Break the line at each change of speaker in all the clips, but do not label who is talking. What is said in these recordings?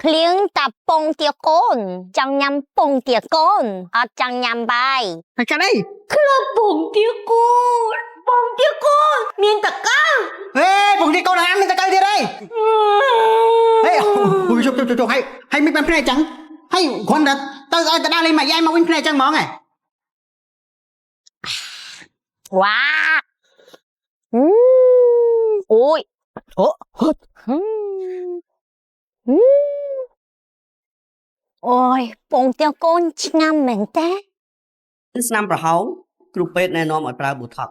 Clean tập bông tia côn, chẳng nhằm bông tia côn, chẳng nhằm bài.
Mày cái đây.
Clean bông tia côn, miền tạc cao.
Ê, bông tia côn là miền tạc cao đi đây. Ê, ui chụp hay mình bán này chẳng. Hay con đã tao đang lên mày ai mà win này chẳng món này.
Wow. Ôi. Ôi, bông tia côn ngắm mình thế.
ស្នាមប្រហោងគ្រូពេទ្យណែនាំឲ្យប្រើ Botox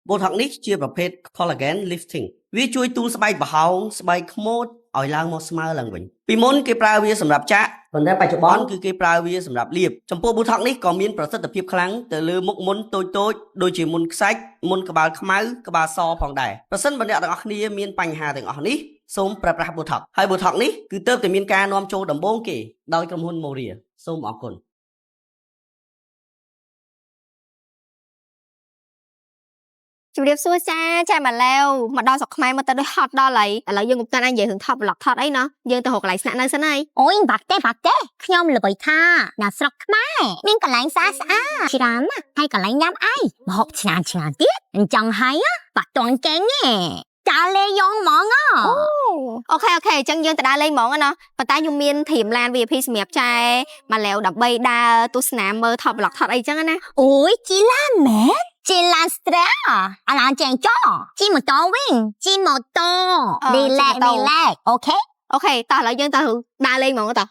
Botox នេះជាប្រភេទ collagen lifting វាជួយទូលស្បែកប្រហោងស្បែកខ្មោចឲ្យឡើងមកស្មើឡើងវិញពីមុនគេប្រើវាសម្រាប់ចាក់ប៉ុន្តែបច្ចុប្បន្នគឺគេប្រើវាសម្រាប់លាបចំពោះ Botox នេះក៏មានប្រសិទ្ធភាពខ្លាំងទៅលើមុខមុនតូចៗដូចជាមុនខ្សាច់មុនក្បាលខ្មៅក្បាលសផងដែរប្រសិនបើអ្នកទាំងអស់គ្នាមានបញ្ហាទាំងអស់នេះសូមប្រើប្រាស់ Botox ហើយ Botox នេះគឺទើបតែមានការនាំចូលដំបូងគេដោយក្រុមហ៊ុន Moria សូមអរគុណ
Chú điệp xua xa cha mà leo mà đo sọc mai mà ta đôi hot đo lại là dương ngục tan anh về hưởng thọ lọt thọt ấy nó dương ta hột lại sẵn nơi sân này
Ôi, bạc tế,ខ្ញុំល្បីថាអ្នកស្រុកខ្មែរមានកន្លែងស្អាតច្រើនណាស់ហើយកន្លែងញ៉ាំអីម្ហូបឆ្ងាញ់ទៀតអញ្ចឹងហើយបាត់តន់កេងចាលេយ៉ងហ្មង
ok chân dương ta đa lên món nó và ta dùng miên thìm lan vì phi sẹp trai mà leo đập bay đa tu snap mơ thọ lọt thọt ấy chân á
អូយជីឡានមែនជីឡានស្ត្រាអាឡានចេងចោជីម៉ូតូវិញជីម៉ូតូឌីឡែកអូខេ
ok ta là dương ta thử đa lên món ta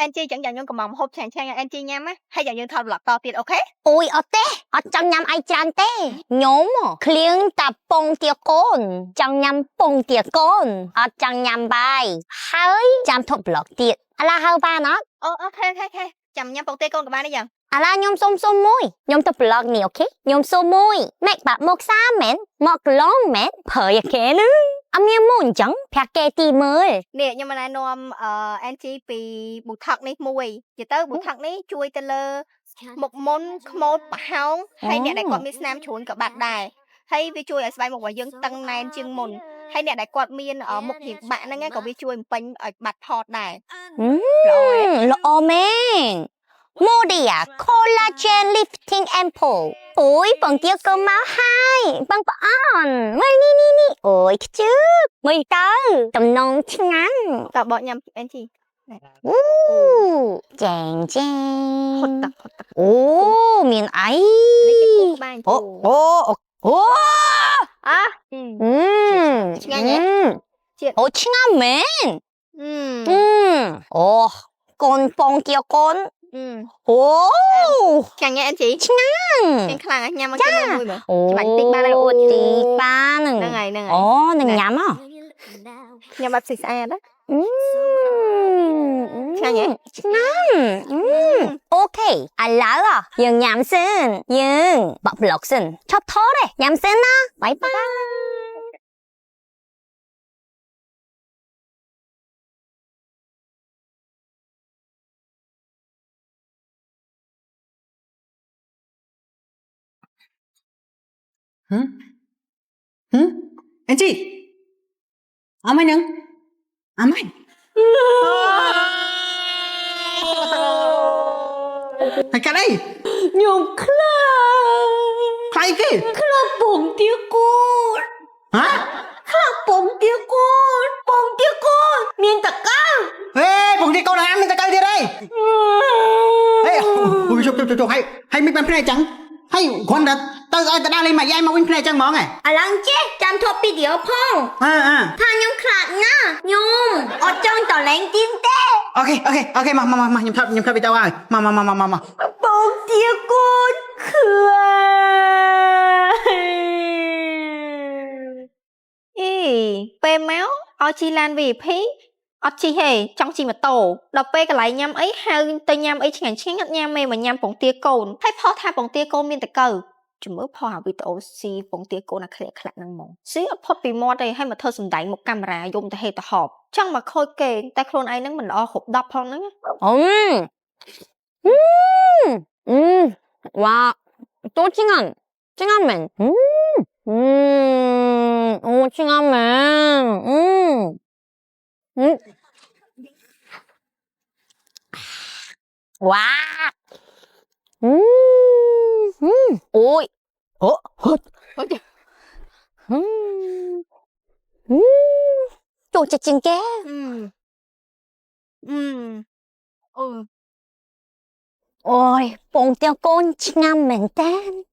anh chi chẳng dành những cái mầm hộp chàng anh chi nhắm á hay dành những thọ lọt to tiền ok
អូយអត់ទេអត់ចង់ញ៉ាំអីច្រើនទេខ្ញុំឃ្លៀងតែពងទាកូនចង់ញ៉ាំពងទាកូនអត់ចង់ញ៉ាំបាយហើយចាំធប់ប្លុកទៀតឥឡូវហៅបានអត់
ok chầm nhắm bông tê con của ba đi dần
ឥឡូវខ្ញុំសុំមួយខ្ញុំទៅប្លុកនេះអូខេខ្ញុំសុំមួយម៉េចបាក់មកសាមែនមកកន្លងមែនព្រៃគេនឹងអត់មានមួយអញ្ចឹងប្រាក់គេទីមើល
nè nhưng mà này nom anh chi vì bụt thật này mùi chỉ tới bụt thật này chui tên lơ một môn một háo hay nè đại quạt miên nam chuồn cả bạc đài hay vi chui ở bài một quả dương tăng này chương mồn hay nè đại quạt miên ở một hiệp bạn nghe có vi chui bánh ở bạc thọt đài
ល្អមែន Moria Collagen Lifting Ampoule អូយបងទាកូនមកហើយបងប្អូនមើលនេះអូយខ្ជឺមើលទៅតំណងឆ្ងាញ់
cả bọn nhầm anh chi
ចេង
hột tập
អូមានអី
អូ
អូ
à
ឆ្ងាញ់អូឆ្ងាញ់មែនអូកូនពងទាកូន អូ
càng nghe anh chị
ឆ្ងាញ់
càng khăn anh nhầm cái mùi mà
អូ
បាច់តិចបានហើយ
ទីបានហ្នឹង
ហ្នឹងហើយ
អូនឹងញ៉ាំហ៎
ញ៉ាំបាត់ស្អាតណា ឆ្ងាញ់ហ៎
ឆ្ងាញ់អូខេឥឡូវយើងញ៉ាំសិនយើងបាក់ប្លុកសិនឈប់ថតទេញ៉ាំសិនណាបាយបាយ
Anh chị. Ấm anh nâng. Ấm anh. Thầy cả đây.
nhung
Khai kì.
khla bông tia côn
Hả?
bông tia côn miền tạc cao
Ê, bông tia côn là ăn miền tạc cao đi đây. Ê, ui chụp hay mình bán này chẳng. Hay con đã tao đang lên mày ai mà win này chẳng món này.
ឥឡូវចេះចាំថតវីដេអូផង
À.
ថាខ្ញុំខ្លាចណាស់ខ្ញុំអត់ចង់តលេងទៀងទេ
Ok, mà nhầm thật bị tao rồi. Mà.
បងទាកូនខ្លាច
ឲ្យជីឡាន VIP អត់ជីទេចង់ជីម៉ូតូដល់ពេលកន្លែងញ៉ាំអីហៅទៅញ៉ាំអីឆ្ងាញ់ឆ្ងាញ់អត់ញ៉ាំទេមកញ៉ាំពងទាកូនហើយផុសថាពងទាកូនមានតកៅជំរឿផុសអាវីដេអូស៊ីពងទាកូនអាក្លាក់ក្លាក់ហ្នឹងហ្មងស៊ីអត់ផុតពីមាត់ទេហើយមកធ្វើសម្ដែងមុខកាមេរ៉ាយំទៅហេតុទៅហប់ចង់មកខូចគេតែខ្លួនឯងហ្នឹងមិនល្អគ្រប់10ផងហ្នឹង
와, 또 찡한 맨. 오, 찡한 맨. 와, 오이, 헛, 또 찡게. Ôi, bông tiêu con 찡한 맨 땐.